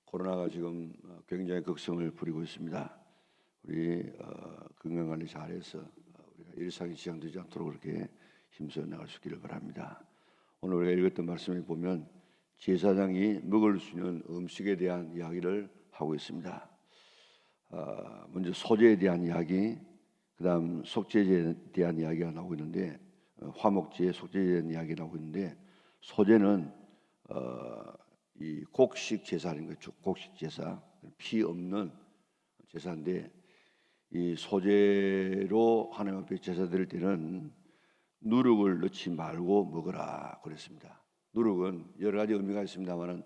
코로나가 지금 굉장히 극성을 부리고 있습니다. 우리 건강관리 잘해서 우리가 일상이 지장되지 않도록 그렇게 힘써 나갈 수 있기를 바랍니다. 오늘 우리가 읽었던 말씀에 보면 제사장이 먹을 수 있는 음식에 대한 이야기를 하고 있습니다. 먼저 소제에 대한 이야기, 그다음 속죄제에 대한 이야기가 나오고 있는데 화목제, 속죄제에 대한 이야기가 나오고 있는데 소제는 이 곡식 제사인 거죠. 곡식 제사, 피 없는 제사인데 이 소제로 하나님 앞에 제사 드릴 때는 누룩을 넣지 말고 먹으라 그랬습니다. 누룩은 여러 가지 의미가 있습니다만은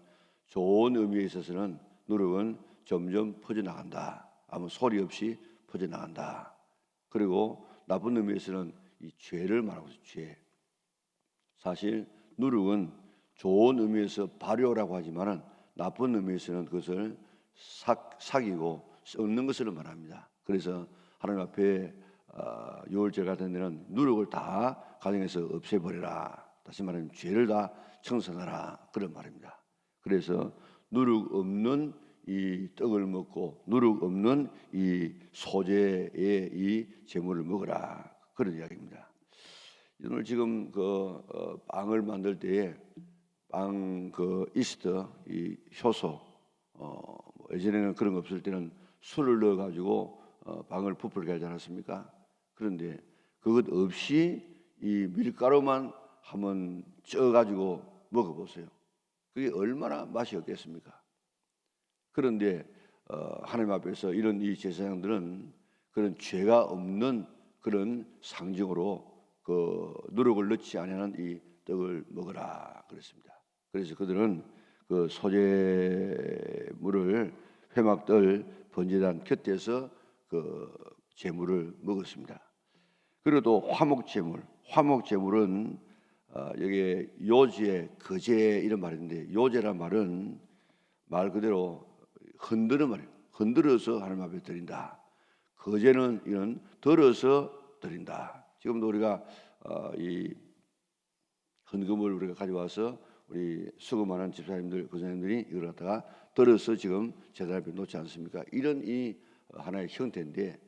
좋은 의미에 있어서는 누룩은 점점 퍼져나간다. 아무 소리 없이 퍼져나간다. 그리고 나쁜 의미에서는 이 죄를 말하고 있어요. 죄. 사실 누룩은 좋은 의미에서 발효라고 하지만은 나쁜 의미에서는 그것을 사기고 썩는 것을 말합니다. 그래서 하나님 앞에 유월절 같은 데는 누룩을 다 가정에서 없애버려라. 다시 말하면 죄를 다 청산하라. 그런 말입니다. 그래서 누룩 없는 이 떡을 먹고 누룩 없는 이 소제의 이 제물을 먹으라. 그런 이야기입니다. 오늘 지금 빵을 만들 때에 빵 이스트 이 효소 예전에는 그런 거 없을 때는 술을 넣어 가지고 빵을 부풀게 하지 않았습니까? 그런데 그것 없이 이 밀가루만 한번 쪄 가지고 먹어 보세요. 그게 얼마나 맛이 없겠습니까? 그런데 하나님 앞에서 이런 이 제사장들은 그런 죄가 없는 그런 상징으로 그 누룩을 넣지 아니하는 이 떡을 먹으라 그랬습니다. 그래서 그들은 그 소제물을 회막들 번제단 곁에서 그 제물을 먹었습니다. 그리고 또 화목제물은 여기에 요제, 거제 이런 말인데 요제란 말은 말 그대로 흔드는 말이에요. 흔들어서 하나님 앞에 드린다. 거제는 이런 덜어서 드린다. 지금도 우리가 이 헌금을 우리가 가져와서 우리 수고많은 집사님들, 권사님들이 이걸 갖다가 덜어서 지금 제사 앞에 놓지 않습니까? 이런 이 하나의 형태인데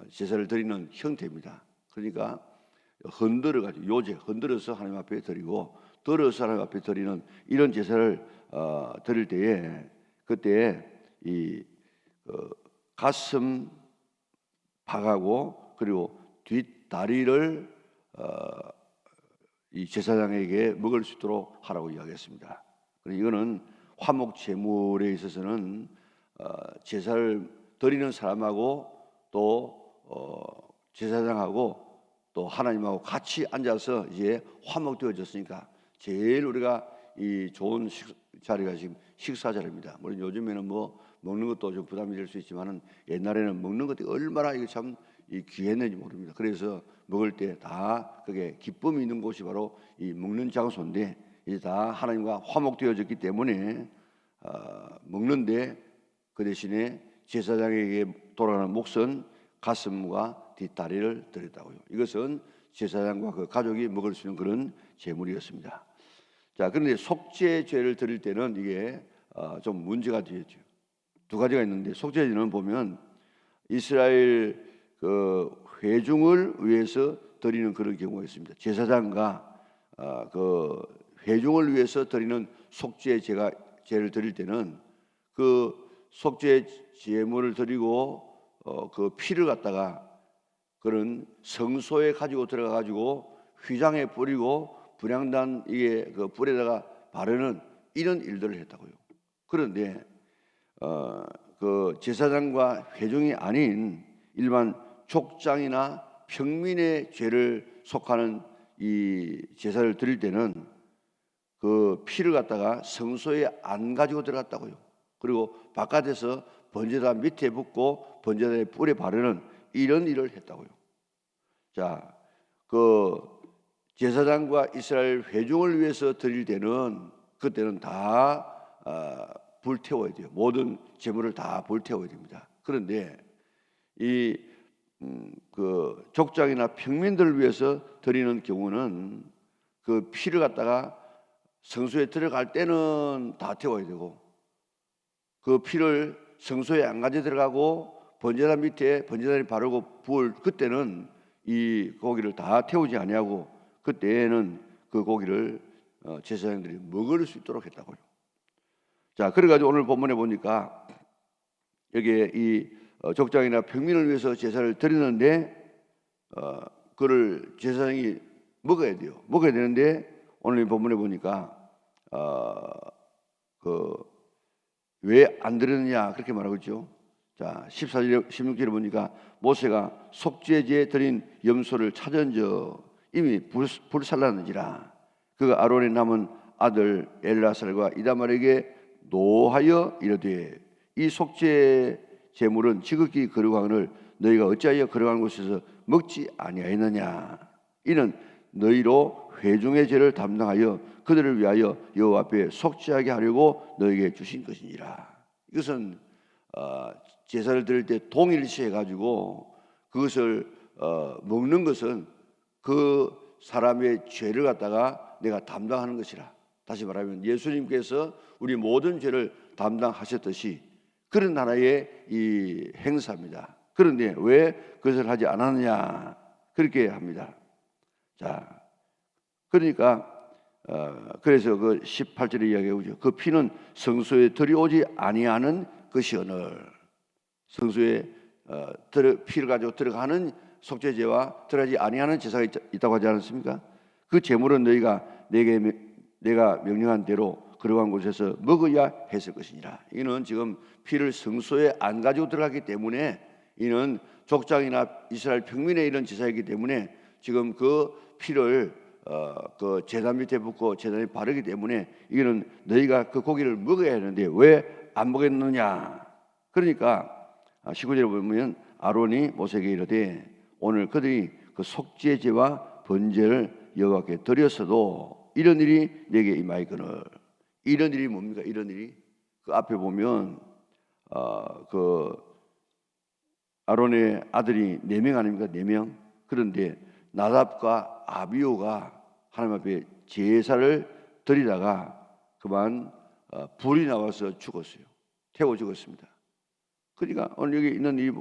제사를 드리는 형태입니다. 그러니까 흔들어 가지고 요제 흔들어서 하나님 앞에 드리고 덜어서 하나님 앞에 드리는 이런 제사를 드릴 때에 그때 이 가슴 박하고 그리고 뒷다리를 이 제사장에게 먹을 수 있도록 하라고 이야기했습니다. 이거는 화목 제물에 있어서는 제사를 드리는 사람하고 또 제사장하고 또 하나님하고 같이 앉아서 이제 화목되어졌으니까 제일 우리가 이 좋은 자리가 지금 식사 자리입니다. 물론 요즘에는 뭐 먹는 것도 좀 부담이 될 수 있지만은 옛날에는 먹는 것이 얼마나 이게 참 귀했는지 모릅니다. 그래서 먹을 때 다 그게 기쁨이 있는 곳이 바로 이 먹는 장소인데 이제 다 하나님과 화목되어졌기 때문에 먹는데 그 대신에 제사장에게 돌아가는 몫은 가슴과 뒷다리를 드렸다고요. 이것은 제사장과 그 가족이 먹을 수 있는 그런 제물이었습니다. 자, 그런데 속죄죄를 드릴 때는 이게 좀 문제가 되죠. 두 가지가 있는데 속죄죄는 보면 이스라엘 그 회중을 위해서 드리는 그런 경우가 있습니다. 제사장과 그 회중을 위해서 드리는 속죄제를 드릴 때는 그 속죄 제물을 드리고 그 피를 갖다가 그런 성소에 가지고 들어가 가지고 휘장에 뿌리고 분향단 이게 그 불에다가 바르는 이런 일들을 했다고요. 그런데 그 제사장과 회중이 아닌 일반 족장이나 평민의 죄를 속하는 이 제사를 드릴 때는 그 피를 갖다가 성소에 안 가지고 들어갔다고요. 그리고 바깥에서 번제단 밑에 붓고 번제단의 뿔에 바르는 이런 일을 했다고요. 자, 그 제사장과 이스라엘 회중을 위해서 드릴 때는 그때는 다 불태워야 돼요. 모든 제물을 다 불태워야 됩니다. 그런데 이 그 족장이나 평민들을 위해서 드리는 경우는 그 피를 갖다가 성소에 들어갈 때는 다 태워야 되고 그 피를 성소에 안 가져 들어가고 번제단 밑에 번제단이 바르고 부을 그때는 이 고기를 다 태우지 아니하고 그때에는 그 고기를 제사장들이 먹을 수 있도록 했다고요. 자, 그래가지고 오늘 본문에 보니까 여기에 이 족장이나 평민을 위해서 제사를 드리는데 그를 제사장이 먹어야 돼요. 먹어야 되는데 오늘 본문에 보니까 왜 안 드렸느냐 그렇게 말하고 있죠. 자, 14절 16절에 보니까 모세가 속죄제에 드린 염소를 찾은저 이미 불살랐는지라 그가 아론의 남은 아들 엘라살과 이다말에게 노하여 이르되 이 속죄 제물은 지극히 거룩하거늘 너희가 어찌하여 거룩한 곳에서 먹지 아니하였느냐. 이는 너희로 회중의 죄를 담당하여 그들을 위하여 여호와 앞에 속죄하게 하려고 너희에게 주신 것이니라. 이것은 제사를 드릴 때 동일시해 가지고 그것을 먹는 것은 그 사람의 죄를 갖다가 내가 담당하는 것이라. 다시 말하면 예수님께서 우리 모든 죄를 담당하셨듯이 그런 하나의 이 행사입니다. 그런데 왜 그것을 하지 않았느냐 그렇게 합니다. 자, 그러니까 그래서 그 18절에 이야기하죠. 그 피는 성소에 들여오지 아니하는 것이오늘 성소에 피를 가지고 들어가는 속죄제와 들어가지 아니하는 제사가 있다고 하지 않았습니까? 그 제물은 너희가 내가 명령한 대로 거룩한 곳에서 먹어야 했을 것이니라. 이는 지금 피를 성소에 안 가지고 들어가기 때문에 이는 족장이나 이스라엘 평민의 이런 제사이기 때문에 지금 그 피를 그 제단 밑에 붓고 제단에 바르기 때문에 이거는 너희가 그 고기를 먹어야 하는데 왜 안 먹였느냐. 그러니까 19절에 보면 아론이 모세에게 이르되 오늘 그들이 그 속죄제와 번제를 여호와께 드렸어도 이런 일이 내게 임하였거늘. 이런 일이 뭡니까? 이런 일이 그 앞에 보면 그 아론의 아들이 4명 아닙니까? 4명. 그런데 나답과 아비오가 하나님 앞에 제사를 드리다가 그만 불이 나와서 죽었어요. 태워 죽었습니다. 그러니까 오늘 여기 있는 이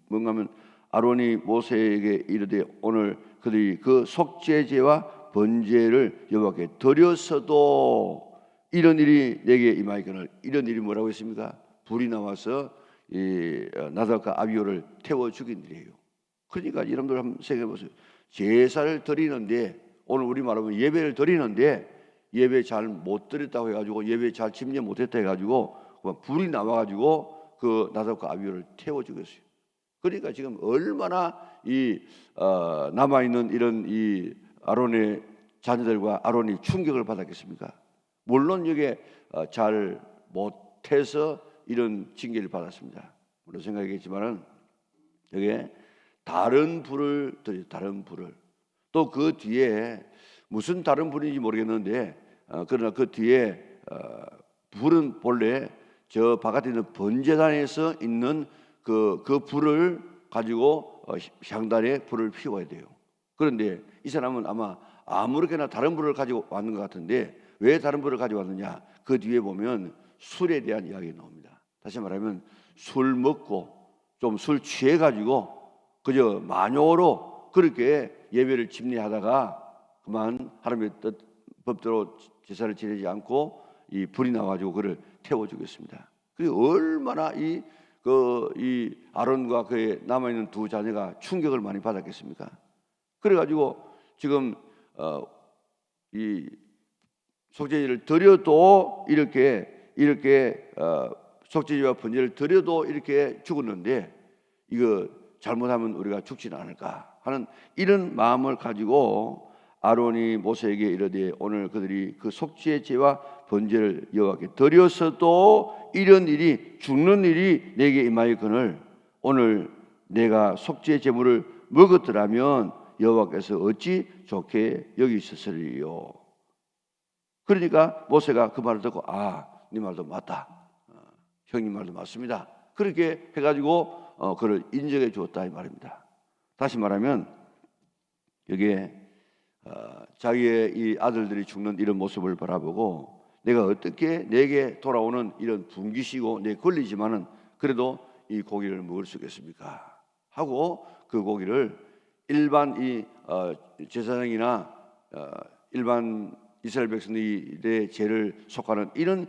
뭔가 하면 아론이 모세에게 이르되 오늘 그들이 그 속죄제와 번제를 여호와께 드렸어도 이런 일이 내게 임하였거늘. 이런 일이 뭐라고 했습니까? 불이 나와서 이 나답과 아비오를 태워 죽인 일이에요. 그러니까 여러분들 한번 생각해 보세요. 제사를 드리는데 오늘 우리 말하면 예배를 드리는데 예배 잘 못 드렸다고 해가지고 예배 잘 집례 못했다 해가지고 불이 나와가지고 그 나답과 아비오를 태워 죽였어요. 그러니까 지금 얼마나 이 남아 있는 이런 이 아론의 자녀들과 아론이 충격을 받았겠습니까? 물론 이게 잘 못해서 이런 징계를 받았습니다. 물론 생각했지만은 여기에 다른 불을 드려 다른 불을 또 그 뒤에 무슨 다른 불인지 모르겠는데 그러나 그 뒤에 불은 본래 저 바깥에 있는 번제단에서 있는 그 불을 가지고 향단에 불을 피워야 돼요. 그런데 이 사람은 아마 아무렇게나 다른 불을 가지고 왔는 것 같은데 왜 다른 불을 가지고 왔느냐? 그 뒤에 보면 술에 대한 이야기 나옵니다. 다시 말하면 술 먹고 좀 술 취해 가지고 그저 마녀로 그렇게 예배를 집례하다가 그만 하나님의 뜻 법대로 제사를 지내지 않고 이 불이 나와가지고 그를 태워 죽였습니다. 그게 얼마나 이 아론과 그의 남아 있는 두 자녀가 충격을 많이 받았겠습니까? 그래가지고 지금 이 속죄제를 드려도 이렇게 속죄제와 번제를 드려도 이렇게 죽었는데 이거 잘못하면 우리가 죽지는 않을까 하는 이런 마음을 가지고 아론이 모세에게 이르되 오늘 그들이 그 속죄제와 번제를 여호와께 드렸어도 이런 일이 죽는 일이 내게 임하였거늘 오늘 내가 속죄 제물을 먹었더라면 여호와께서 어찌 좋게 여기셨으리요. 그러니까 모세가 그 말을 듣고 네 말도 맞다. 형님 말도 맞습니다. 그렇게 해가지고 그를 인정해 주었다 이 말입니다. 다시 말하면 여기에 자기의 이 아들들이 죽는 이런 모습을 바라보고 내가 어떻게 내게 돌아오는 이런 분깃이고 내 권리지만은 그래도 이 고기를 먹을 수 있겠습니까? 하고 그 고기를 일반 이 제사장이나 일반 이스라엘 백성들의 죄를 속하는 이런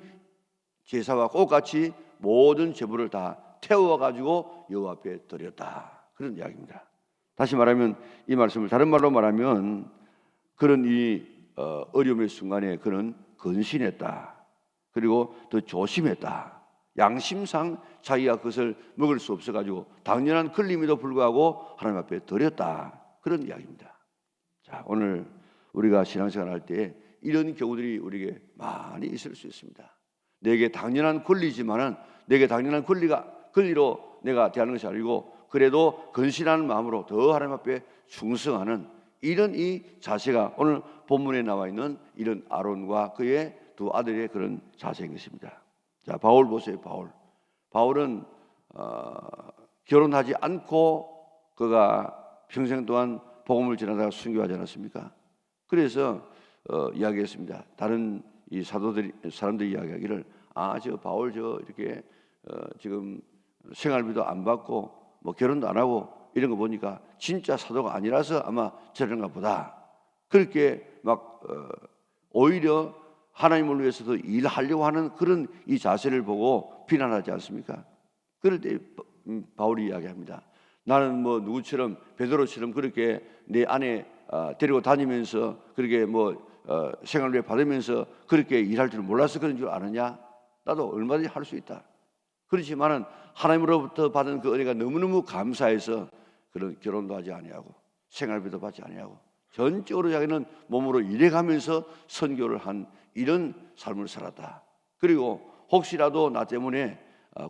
제사와 똑같이 모든 제물을 다 태워 가지고 여호와 앞에 드렸다. 그런 이야기입니다. 다시 말하면 이 말씀을 다른 말로 말하면 그런 이 어려움의 순간에 그는 근신했다. 그리고 더 조심했다. 양심상 자기가 그것을 먹을 수 없어 가지고 당연한 권리임에도 불구하고 하나님 앞에 드렸다. 그런 이야기입니다. 자, 오늘 우리가 신앙생활 할 때 이런 경우들이 우리에게 많이 있을 수 있습니다. 내게 당연한 권리지만은 내게 당연한 권리로 내가 대하는 것이 아니고 그래도 근신하는 마음으로 더 하나님 앞에 충성하는 이런 이 자세가 오늘 본문에 나와 있는 이런 아론과 그의 두 아들의 그런 자세인 것입니다. 자, 바울 보세요. 바울은 결혼하지 않고 그가 평생 동안 복음을 전하다가 순교하지 않았습니까? 그래서 이야기했습니다. 다른 이 사람들이 이야기하기를 저 바울 이렇게 지금 생활비도 안 받고 뭐 결혼도 안 하고 이런 거 보니까 진짜 사도가 아니라서 아마 저런가 보다. 그렇게 막 오히려 하나님을 위해서 더 일하려고 하는 그런 이 자세를 보고 비난하지 않습니까? 그럴 때 바울이 이야기합니다. 나는 뭐 누구처럼 베드로처럼 그렇게 내 아내 데리고 다니면서 그렇게 뭐 생활비 받으면서 그렇게 일할 줄 몰라서 그런 줄 아느냐? 나도 얼마든지 할 수 있다. 그렇지만은 하나님으로부터 받은 그 은혜가 너무너무 감사해서 그런 결혼도 하지 아니하고 생활비도 받지 아니하고 전적으로 자기는 몸으로 일해가면서 선교를 한 이런 삶을 살았다. 그리고 혹시라도 나 때문에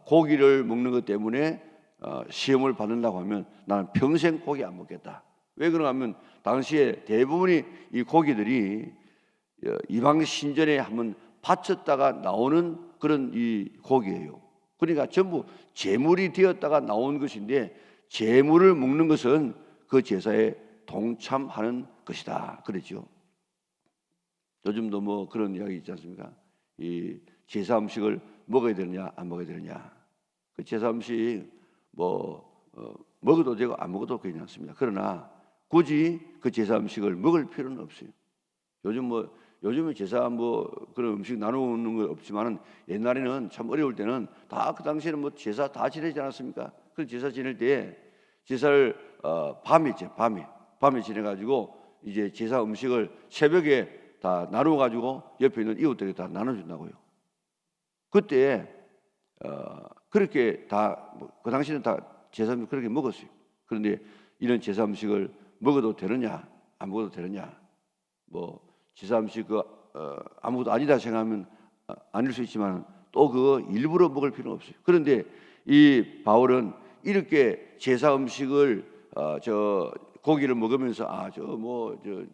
고기를 먹는 것 때문에 시험을 받는다고 하면 나는 평생 고기 안 먹겠다. 왜 그런가 하면 당시에 대부분이 이 고기들이 이방 신전에 한번 바쳤다가 나오는 그런 이 고기예요. 그러니까 전부 제물이 되었다가 나온 것인데 제물을 먹는 것은 그 제사에 동참하는 것이다. 그랬죠. 요즘도 뭐 그런 이야기 있지 않습니까? 이 제사 음식을 먹어야 되느냐 안 먹어야 되느냐. 그 제사 음식 먹어도 되고 안 먹어도 괜찮습니다. 그러나 굳이 그 제사 음식을 먹을 필요는 없어요. 요즘에 제사 그런 음식 나누는 건 없지만은 옛날에는 참 어려울 때는 다 그 당시에는 뭐 제사 다 지내지 않았습니까? 그 제사 지낼 때 제사를 밤에 지내가지고 이제 제사 음식을 새벽에 다 나눠가지고 옆에 있는 이웃들에게 다 나눠준다고요. 그때 그렇게 다 그 당시에는 다 제사 음식 그렇게 먹었어요. 그런데 이런 제사 음식을 먹어도 되느냐 안 먹어도 되느냐 제사 음식 아무것도 아니다 생각하면 아닐 수 있지만 또 그 일부러 먹을 필요는 없어요. 그런데 이 바울은 이렇게 제사 음식을 고기를 먹으면서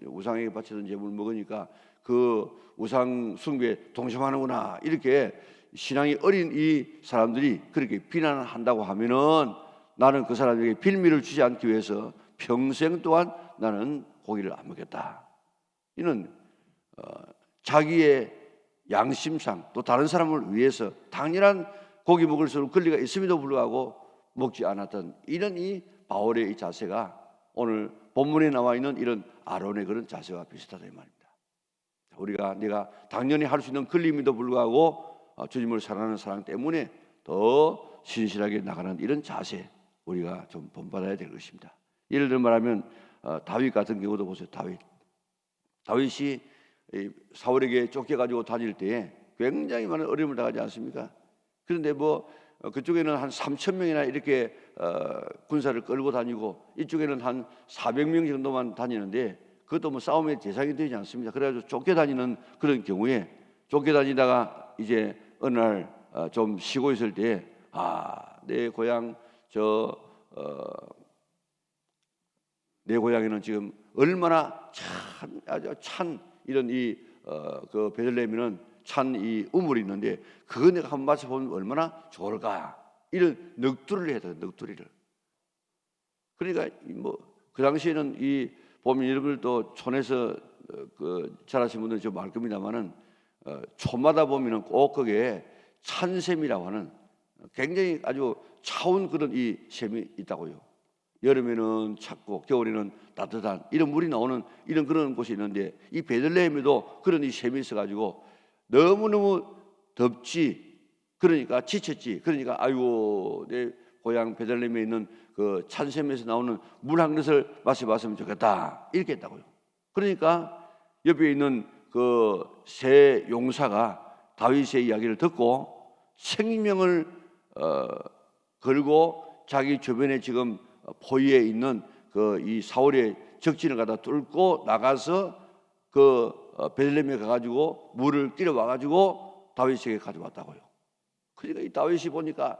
우상에게 바치던 제물을 먹으니까 그 우상 숭배에 동참하는구나 이렇게 신앙이 어린 이 사람들이 그렇게 비난한다고 하면은 나는 그 사람에게 빌미를 주지 않기 위해서 평생 동안 나는 고기를 안 먹겠다. 이는 자기의 양심상 또 다른 사람을 위해서 당연한 고기 먹을 수 있는 권리가 있음에도 불구하고 먹지 않았던 이런 이 바울의 이 자세가 오늘 본문에 나와 있는 이런 아론의 그런 자세와 비슷하다 이 말입니다. 내가 당연히 할 수 있는 권리임에도 불구하고 주님을 사랑하는 사랑 때문에 더 신실하게 나가는 이런 자세 우리가 좀 본받아야 될 것입니다. 예를 들어 말하면 다윗 같은 경우도 보세요. 다윗이 사울에게 쫓겨가지고 다닐 때에 굉장히 많은 어려움을 당하지 않습니까? 그런데 그쪽에는 한 3,000명이나 이렇게 군사를 끌고 다니고 이쪽에는 한 400명 정도만 다니는데 그것도 싸움의 대상이 되지 않습니다. 그래가지고 쫓겨다니는 그런 경우에 쫓겨다니다가 이제 어느 날 좀 쉬고 있을 때 내 고향 내 고향에는 지금 얼마나 아주 찬 이런 그 베들레헴에는 찬 이 우물이 있는데 그거 내가 한번 마셔보면 얼마나 좋을까 이런 넋두리를 해야 돼요. 넋두리를. 그러니까 그 당시에는 보면 여러분들도 촌에서 자라신 분들은 좀 알 겁니다만은 초마다 보면은 꼭 거기에 찬샘이라고 하는 굉장히 아주 차운 그런 이 샘이 있다고요. 여름에는 찼고 겨울에는 따뜻한 이런 물이 나오는 이런 그런 곳이 있는데, 이 베들레헴에도 그런 이 샘이 있어가지고 너무너무 덥지, 그러니까 지쳤지, 그러니까 아이고 내 고향 베들레헴에 있는 그 찬샘에서 나오는 물 한 그릇을 마셔봤으면 좋겠다, 이렇게 했다고요. 그러니까 옆에 있는 그 세 용사가 다윗의 이야기를 듣고 생명을 걸고 자기 주변에 지금 포위에 있는 그 이 사울의 적진을 갖다 뚫고 나가서 그 베들레헴에 가가지고 물을 끼려 와가지고 다윗에게 가져왔다고요. 그러니까 이 다윗이 보니까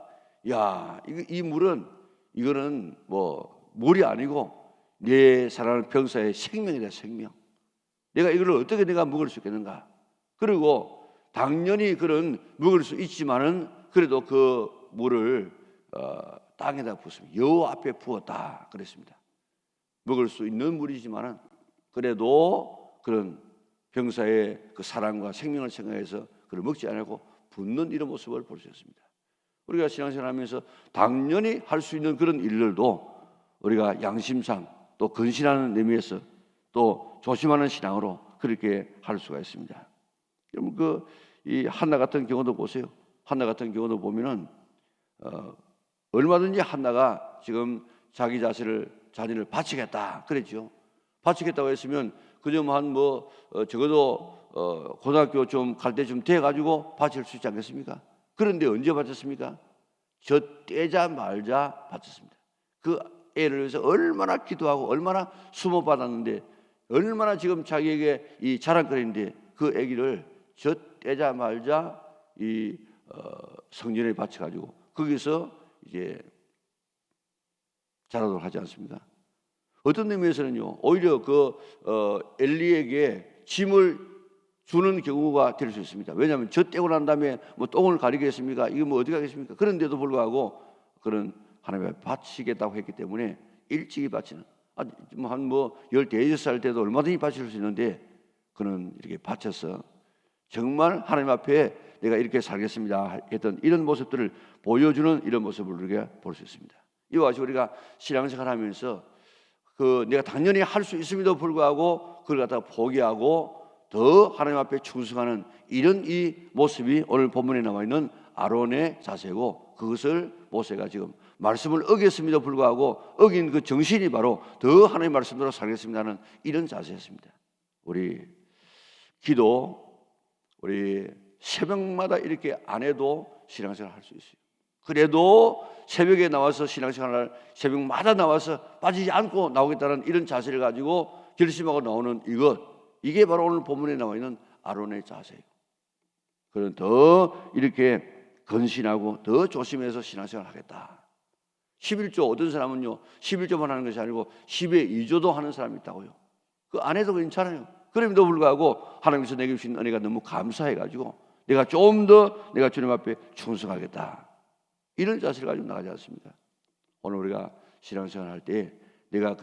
야, 이 물은 이거는 뭐 물이 아니고 내 사랑하는 병사의 생명이다, 생명. 내가 이걸 어떻게 내가 먹을 수 있겠는가? 그리고 당연히 그런 먹을 수 있지만은 그래도 그 물을 땅에다 부었습니다. 여호와 앞에 부었다 그랬습니다. 먹을 수 있는 물이지만은 그래도 그런 병사의 그 사랑과 생명을 생각해서 그걸 먹지 않고 붓는 이런 모습을 볼 수 있습니다. 우리가 신앙생활하면서 당연히 할 수 있는 그런 일들도 우리가 양심상 또 근신하는 의미에서 또 조심하는 신앙으로 그렇게 할 수가 있습니다. 여러분 이 한나 같은 경우도 보세요. 한나 같은 경우도 보면은 얼마든지 한나가 지금 자기 자신을 바치겠다 그랬죠. 바치겠다고 했으면 그좀 한 적어도 고등학교 좀 갈 때 좀 돼 가지고 바칠 수 있지 않겠습니까? 그런데 언제 바쳤습니까? 저 떼자 말자 바쳤습니다. 그 애를 위해서 얼마나 기도하고 얼마나 수모 받았는데, 얼마나 지금 자기에게 이 자랑거리인데 그 아기를 저 떼자 말자 이 성전에 바쳐가지고 거기서 이제 자라도록 하지 않습니까? 어떤 의미에서는요, 오히려 엘리에게 짐을 주는 경우가 될 수 있습니다. 왜냐하면 저 떼고 난 다음에 뭐 똥을 가리겠습니까? 이거 뭐 어디 가겠습니까? 그런데도 불구하고 그런 하나님에 바치겠다고 했기 때문에 일찍이 바치는, 한 15살 때도 얼마든지 바칠 수 있는데 그는 이렇게 바쳐서 정말 하나님 앞에 내가 이렇게 살겠습니다 했던 이런 모습들을 보여주는 이런 모습을 우리가 볼 수 있습니다. 이와 같이 우리가 신앙생활 하면서 내가 당연히 할 수 있음에도 불구하고 그걸 갖다가 포기하고 더 하나님 앞에 충성하는 이런 이 모습이 오늘 본문에 나와 있는 아론의 자세고, 그것을 모세가 지금 말씀을 어겼음에도 불구하고 어긴 그 정신이 바로 더 하나님의 말씀대로 살겠습니다는 이런 자세였습니다. 우리 기도, 우리 새벽마다 이렇게 안 해도 신앙생활 할 수 있어요. 그래도 새벽에 나와서 신앙생활을 새벽마다 나와서 빠지지 않고 나오겠다는 이런 자세를 가지고 결심하고 나오는 이게 바로 오늘 본문에 나와 있는 아론의 자세예요. 그런 더 이렇게 건신하고 더 조심해서 신앙생활을 하겠다. 11조 어떤 사람은요 11조만 하는 것이 아니고 10의 2조도 하는 사람이 있다고요. 그 안 해도 괜찮아요. 그럼에도 불구하고 하나님께서 내게 주신 은혜가 너무 감사해가지고 내가 좀 더 내가 주님 앞에 충성하겠다, 이런 자세를 가지고 나가지 않습니다. 오늘 우리가 신앙생활 할 때 내가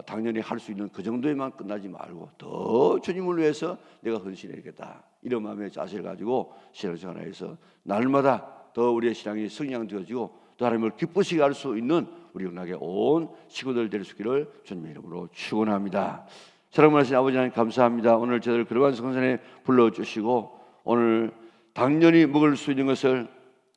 당연히 할 수 있는 그 정도에만 끝나지 말고 더 주님을 위해서 내가 헌신해야겠다, 이런 마음의 자세를 가지고 신앙생활에서 날마다 더 우리의 신앙이 성장되어지고 또 하나님을 기쁘시게 할 수 있는 우리 영락의 온 식구들 될 수 있기를 주님의 이름으로 축원합니다. 사랑하신 아버지 하나님 감사합니다. 오늘 저희를 그러한 성전에 불러주시고 오늘 당연히 먹을 수 있는 것을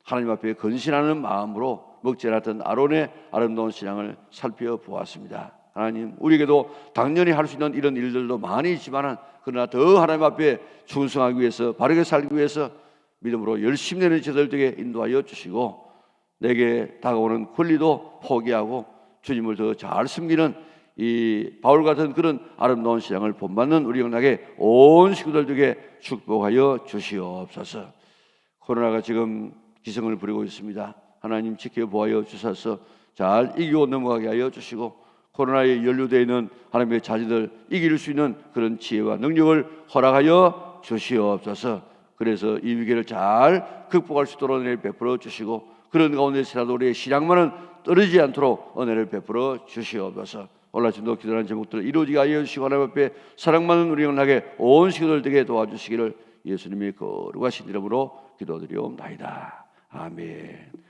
하나님 앞에 건신하는 마음으로 먹지 않았던 아론의 아름다운 신앙을 살펴보았습니다. 하나님, 우리에게도 당연히 할 수 있는 이런 일들도 많이 있지만 그러나 더 하나님 앞에 충성하기 위해서, 바르게 살기 위해서 믿음으로 열심히 내는 저들에게 인도하여 주시고 내게 다가오는 권리도 포기하고 주님을 더 잘 섬기는 이 바울 같은 그런 아름다운 신앙을 본받는 우리 영락의 온 식구들에게 축복하여 주시옵소서. 코로나가 지금 기승을 부리고 있습니다. 하나님 지켜보아여 주셔서 잘 이기고 넘어가게 하여 주시고 코로나에 연루되어 있는 하나님의 자녀들 이길 수 있는 그런 지혜와 능력을 허락하여 주시옵소서. 그래서 이 위기를 잘 극복할 수 있도록 은혜를 베풀어 주시고 그런 가운데서라도 우리의 신앙만은 떨어지지 않도록 은혜를 베풀어 주시옵소서. 오늘 아침도 기도하는 제목들을 이루어지게 하여 주시고 하나님 앞에 사랑받는 우리 영락의 온 식구들 되게 도와주시기를 예수님의 거룩하신 이름으로 기도드리옵나이다. 아멘.